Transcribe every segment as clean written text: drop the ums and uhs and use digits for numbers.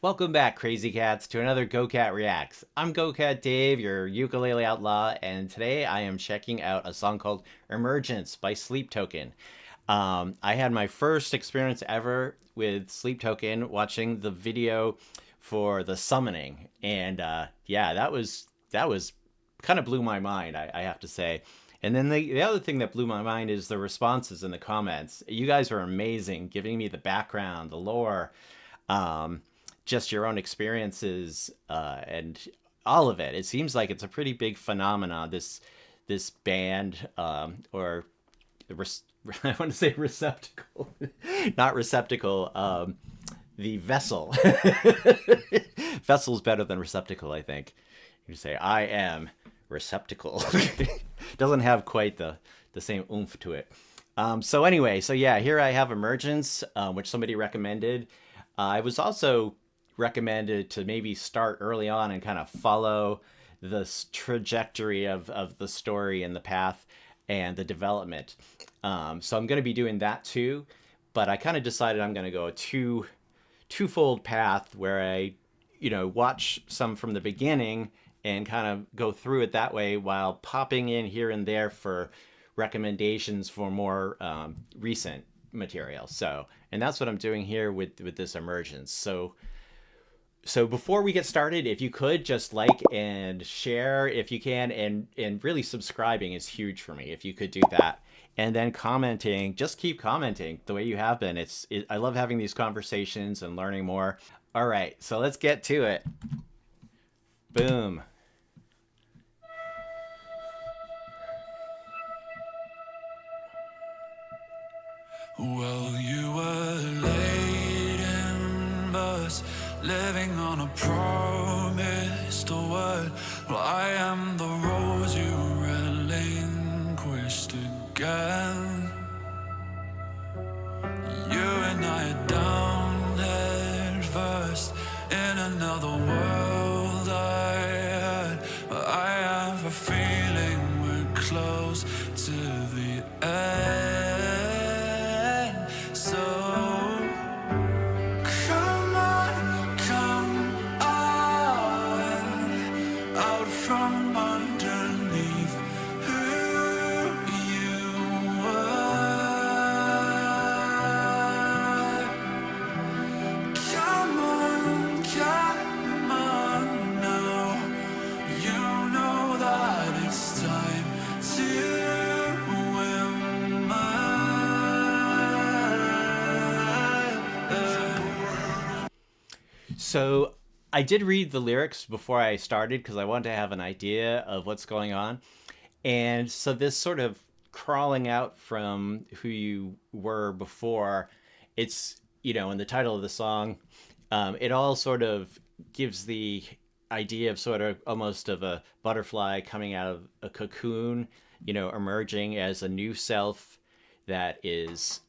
Welcome back, Crazy Cats, to another Go Cat Reacts. I'm Go Cat Dave, your ukulele outlaw, and today I am checking out a song called Emergence by Sleep Token. I had my first experience ever with Sleep Token watching the video for the summoning, and yeah, that was kind of blew my mind, I have to say. And then the other thing that blew my mind is the responses in the comments. You guys were amazing, giving me the background, the lore, um, just your own experiences, and all of it. It seems like it's a pretty big phenomenon. This band, or I want to say receptacle, not receptacle. The vessel. Vessel's better than receptacle, I think. You say I am receptacle. Doesn't have quite the same oomph to it. So anyway, so yeah, here I have Emergence, which somebody recommended. I was also recommended to maybe start early on and kind of follow the trajectory of the story and the path and the development. So I'm going to be doing that too, but I kind of decided I'm going to go a twofold path where I, watch some from the beginning and kind of go through it that way while popping in here and there for recommendations for more recent material. So, and that's what I'm doing here with this Emergence. So before we get started, if you could just like and share if you can, and really subscribing is huge for me. If you could do that, and then commenting, just keep commenting the way you have been. I love having these conversations and learning more. All right, so let's get to it. Boom. Well, you were late in verse, living on a promised word. Well, I am the rose you relinquished again. You and I are down head first in another world I had. But I have a feeling we're close to the end. So I did read the lyrics before I started because I wanted to have an idea of what's going on. And so this sort of crawling out from who you were before, it's, in the title of the song, it all sort of gives the idea of sort of almost of a butterfly coming out of a cocoon, emerging as a new self that is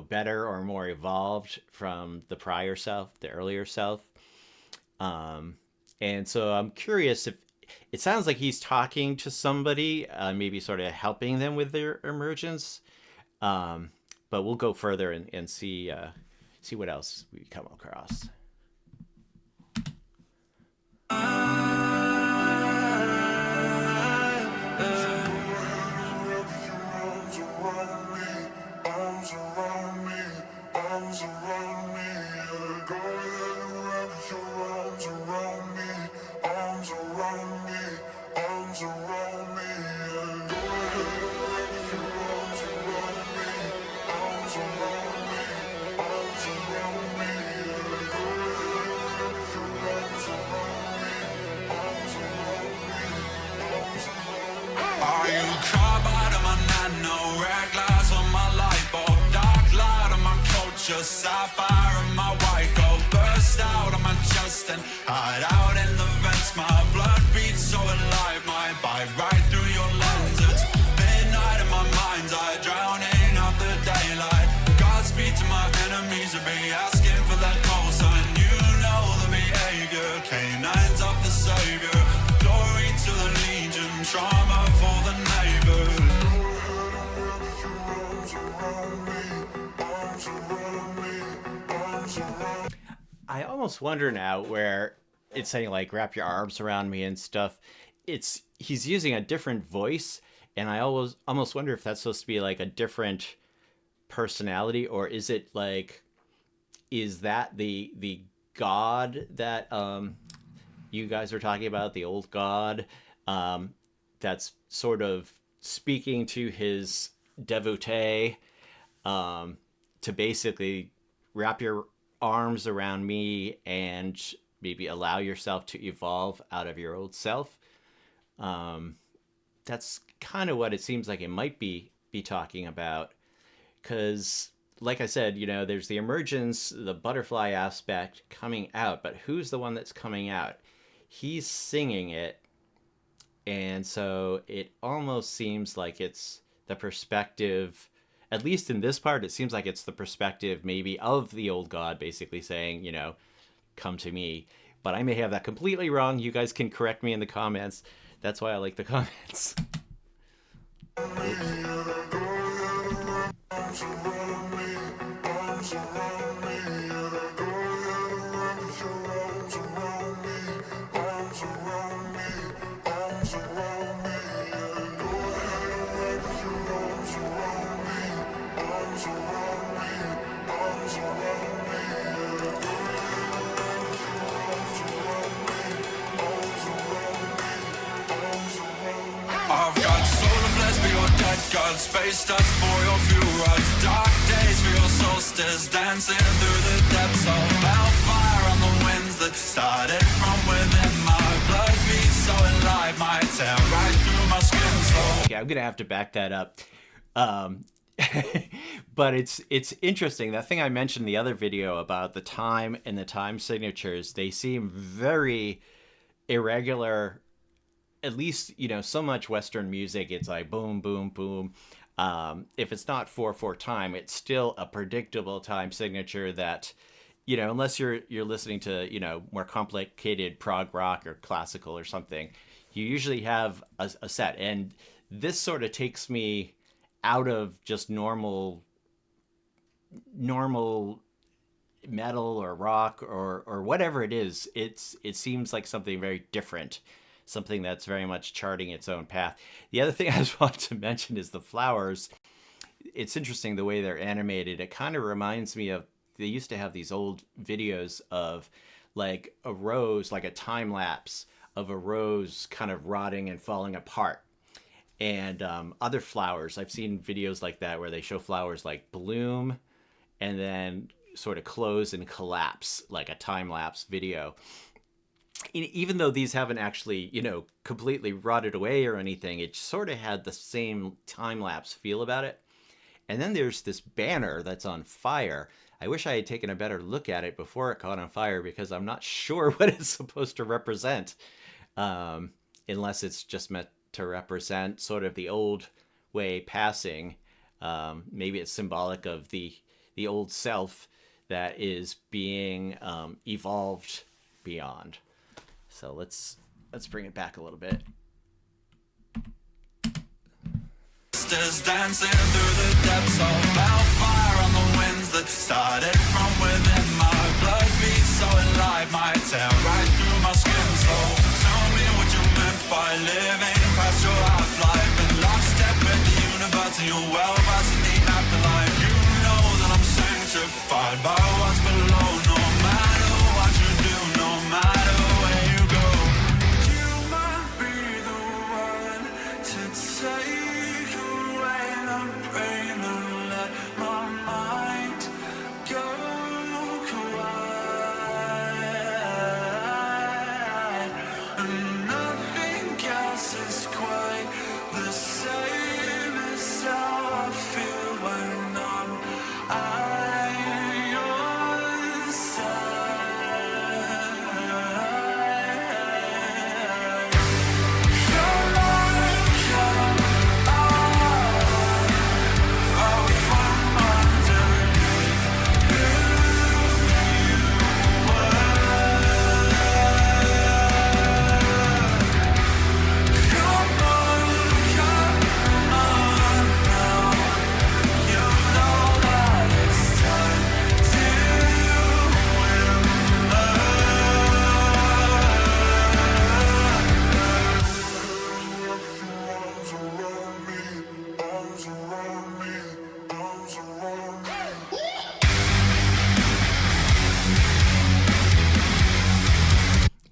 better or more evolved from the prior self, the earlier self. And so I'm curious if it sounds like he's talking to somebody, maybe sort of helping them with their emergence. But we'll go further and see what else we come across. Are you carbide on my nano, red glass on my light bulb, dark light on my culture, sapphire on my white gold, burst out on my chest and hide out in the vents. My blood beats so alive, my bite right through your lenses. Midnight in my mind's eye, drowning out the daylight. Godspeed to my enemies, will be asking for that call sign. You know the behavior, canines of the savior. Glory to the legion, trauma for the neighbors. I almost almost wonder now where it's saying like wrap your arms around me and stuff. It's he's using a different voice, and I almost wonder if that's supposed to be like a different personality, or is it like is that the god that you guys are talking about, the old god, um, that's sort of speaking to his devotee, um, to basically wrap your arms around me and maybe allow yourself to evolve out of your old self. Um, that's kind of what it seems like it might be talking about. Because, like I said, there's the emergence, the butterfly aspect coming out, but who's the one that's coming out? He's singing it, and so it almost seems like it's the perspective, at least in this part, it seems like it's the perspective maybe of the old god basically saying, come to me. But I may have that completely wrong. You guys can correct me in the comments. That's why I like the comments. Oops. I've got solar blast for your dead god, space dust for your few rides, dark days for your solstice, dancing through the depths of hellfire on the winds that started from within. My blood beats so alive, my tear right through my skin. So Okay, I'm gonna have to back that up. Um, but it's interesting. That thing I mentioned in the other video about the time and the time signatures, they seem very irregular. At least, so much Western music, it's like boom, boom, boom. If it's not 4/4 time, it's still a predictable time signature that, unless you're listening to, more complicated prog rock or classical or something, you usually have a set. And this sort of takes me out of just normal metal or rock or whatever it is. It seems like something very different, something that's very much charting its own path. The other thing I just want to mention is the flowers. It's interesting the way they're animated. It kind of reminds me of, they used to have these old videos of like a rose, like a time lapse of a rose kind of rotting and falling apart. And other flowers, I've seen videos like that where they show flowers like bloom and then sort of close and collapse, like a time lapse video. Even though these haven't actually, completely rotted away or anything, it sort of had the same time lapse feel about it. And then there's this banner that's on fire. I wish I had taken a better look at it before it caught on fire, because I'm not sure what it's supposed to represent, unless it's just meant to represent sort of the old way passing. Maybe it's symbolic of the old self that is being evolved beyond. So let's bring it back a little bit. dancing through the depths of hellfire on the winds that started from within. My blood beats so alive, my tear right through my skin. So tell me what you meant by living past your half-life and lockstep with the universe and your well-versed in the afterlife. You know that I'm sanctified by what's below. No matter what you do, no matter where you go, you might be the one to take away the pain and let my mind go quiet. And nothing else is quite the same as how I feel.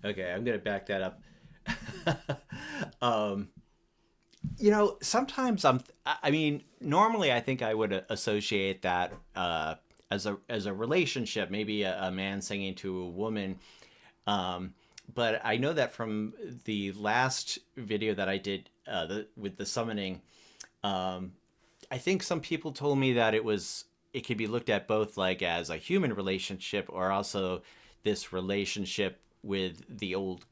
Okay, I'm gonna back that up. um, sometimes I mean, normally I think I would associate that as a relationship, maybe a man singing to a woman. Um, but I know that from the last video that I did with the summoning, um, I think some people told me that it could be looked at both like as a human relationship or also this relationship with the old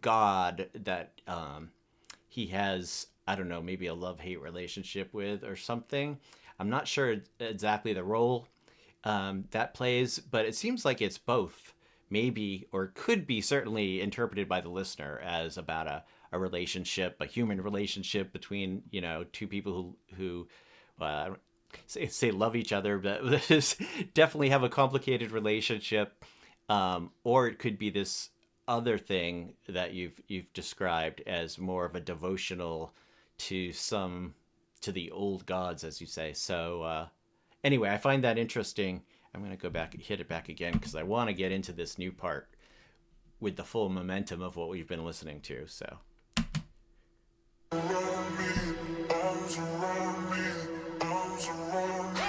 god that he has, I don't know, maybe a love hate relationship with or something. I'm not sure exactly the role that plays, but it seems like it's both, maybe, or could be certainly interpreted by the listener as about a relationship, a human relationship between, two people who say love each other, but definitely have a complicated relationship. Or it could be this other thing that you've described as more of a devotional to some to the old gods, as you say. So anyway, I find that interesting. I'm going to go back, hit it back again because I want to get into this new part with the full momentum of what we've been listening to. So Around me, arms around me, arms around me.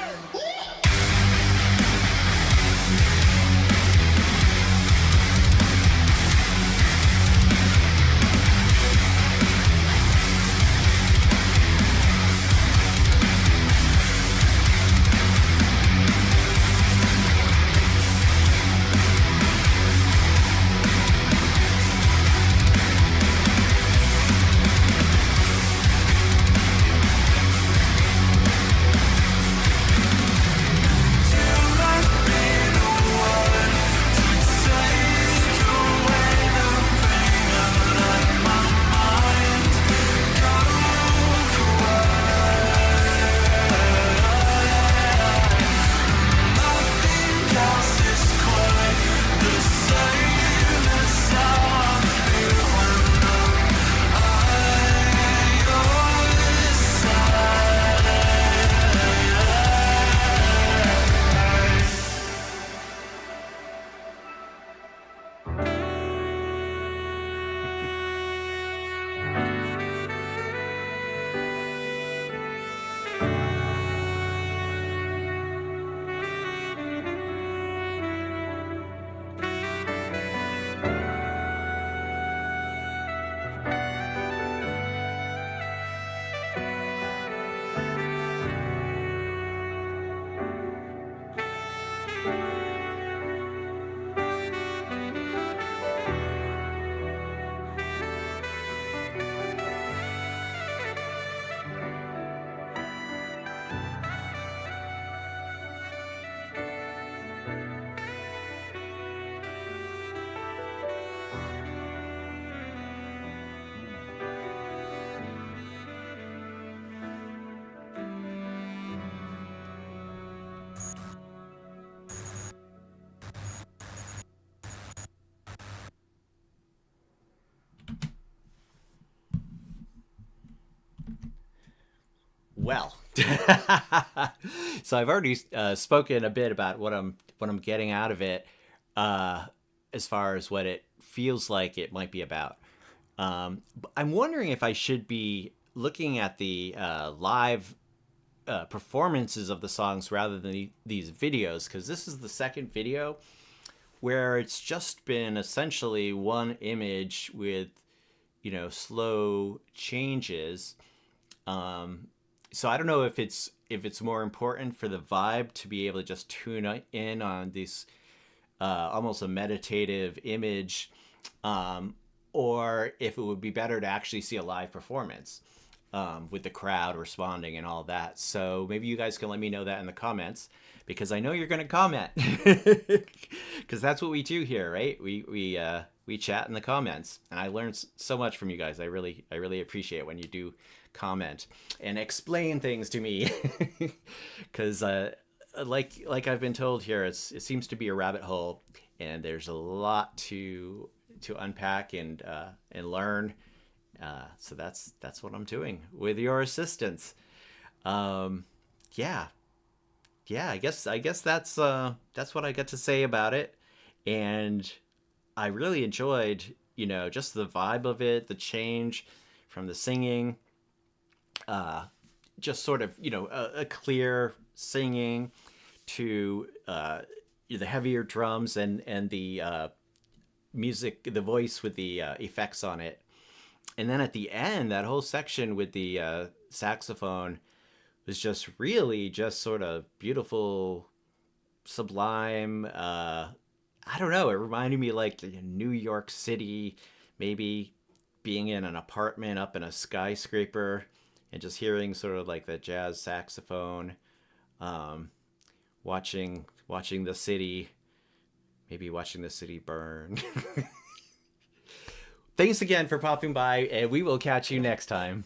well, so I've already spoken a bit about what I'm getting out of it, uh, as far as what it feels like it might be about. But I'm wondering if I should be looking at the live performances of the songs rather than these videos, because this is the second video where it's just been essentially one image with slow changes. Um, so I don't know if it's more important for the vibe to be able to just tune in on this almost a meditative image, um, or if it would be better to actually see a live performance with the crowd responding and all that. So maybe you guys can let me know that in the comments because I know you're going to comment because that's what we do here, right? We chat in the comments, and I learned so much from you guys. I really appreciate when you do comment and explain things to me because like I've been told here, it seems to be a rabbit hole, and there's a lot to unpack and learn. So that's what I'm doing with your assistance. Um, yeah, yeah. I guess that's what I got to say about it, and I really enjoyed just the vibe of it, the change from the singing, just sort of, a clear singing to the heavier drums and the music, the voice with the effects on it. And then at the end, that whole section with the saxophone was just really just sort of beautiful, sublime. I don't know. It reminded me like New York City, maybe being in an apartment up in a skyscraper and just hearing sort of like the jazz saxophone, um, watching the city, maybe watching the city burn. Thanks again for popping by, and we will catch you next time.